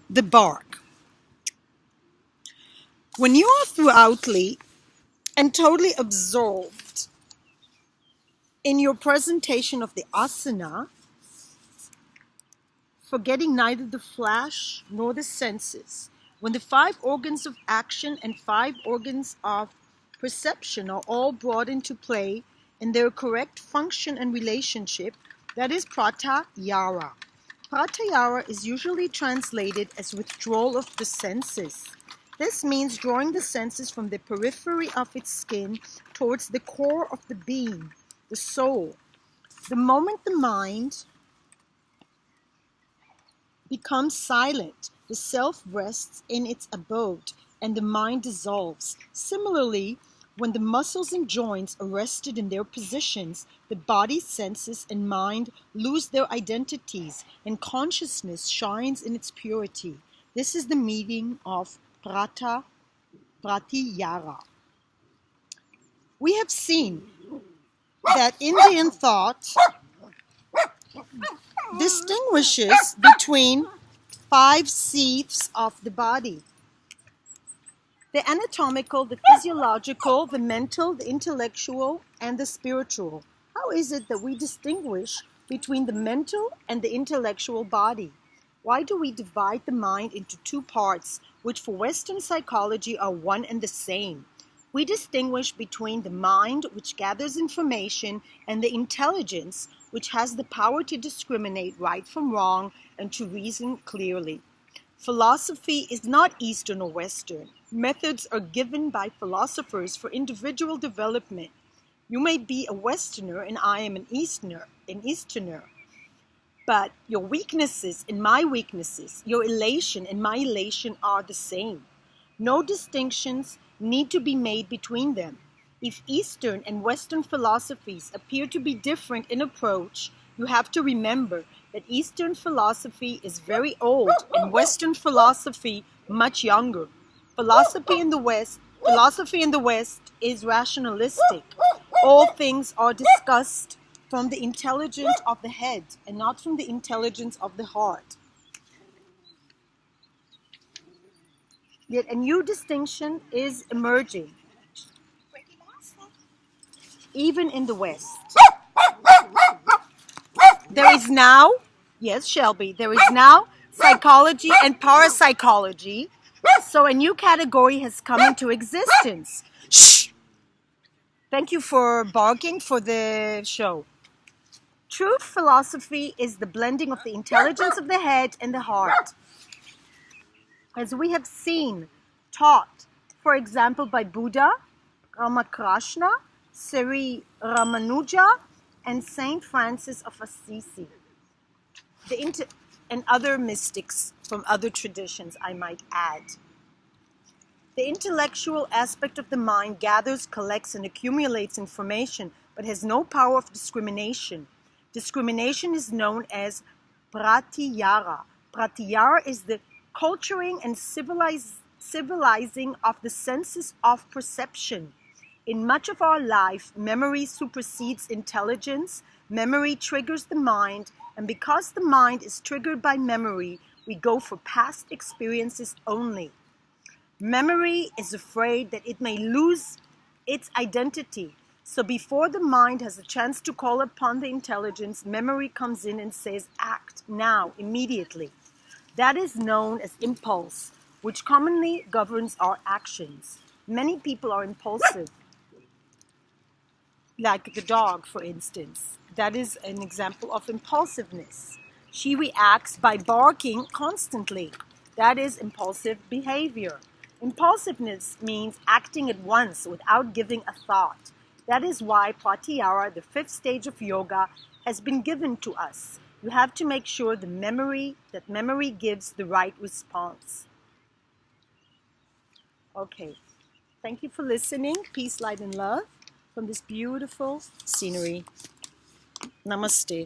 the bark. When you are throughoutly and totally absorbed in your presentation of the asana, forgetting neither the flesh nor the senses, when the 5 organs of action and 5 organs of perception are all brought into play in their correct function and relationship, that is pratyahara. Pratyahara is usually translated as withdrawal of the senses. This means drawing the senses from the periphery of its skin towards the core of the being, the soul. The moment the mind becomes silent, the self rests in its abode, and the mind dissolves. Similarly, when the muscles and joints are rested in their positions, the body, senses, and mind lose their identities, and consciousness shines in its purity. This is the meaning of pratyahara. We have seen that Indian thought distinguishes between 5 seats of the body: the anatomical, the physiological, the mental, the intellectual, and the spiritual. How is it that we distinguish between the mental and the intellectual body? Why do we divide the mind into 2 parts, which for Western psychology are one and the same? We distinguish between the mind, which gathers information, and the intelligence, which has the power to discriminate right from wrong and to reason clearly. Philosophy is not Eastern or Western. Methods are given by philosophers for individual development. You may be a Westerner and I am an Easterner. But your weaknesses and my weaknesses, your elation and my elation are the same. No distinctions need to be made between them. If Eastern and Western philosophies appear to be different in approach, you have to remember that Eastern philosophy is very old and Western philosophy much younger. Philosophy in the West is rationalistic. All things are discussed from the intelligence of the head and not from the intelligence of the heart. Yet a new distinction is emerging, even in the West. There is now, yes, Shelby, there is now psychology and parapsychology. So a new category has come into existence. Shh! Thank you for barking for the show. True philosophy is the blending of the intelligence of the head and the heart. As we have seen, taught, for example, by Buddha, Ramakrishna, Sri Ramanuja, and Saint Francis of Assisi, and other mystics from other traditions, I might add. The intellectual aspect of the mind gathers, collects, and accumulates information, but has no power of discrimination. Discrimination is known as pratyahara. Pratyahara is the culturing and civilizing of the senses of perception. In much of our life, memory supersedes intelligence, memory triggers the mind, and because the mind is triggered by memory, we go for past experiences only. Memory is afraid that it may lose its identity. So before the mind has a chance to call upon the intelligence, memory comes in and says, act now, immediately. That is known as impulse, which commonly governs our actions. Many people are impulsive, like the dog, for instance. That is an example of impulsiveness. She reacts by barking constantly. That is impulsive behavior. Impulsiveness means acting at once without giving a thought. That is why pratyahara, the 5th stage of yoga, has been given to us. You have to make sure that memory gives the right response. Okay. Thank you for listening. Peace, light, and love from this beautiful scenery. Namaste.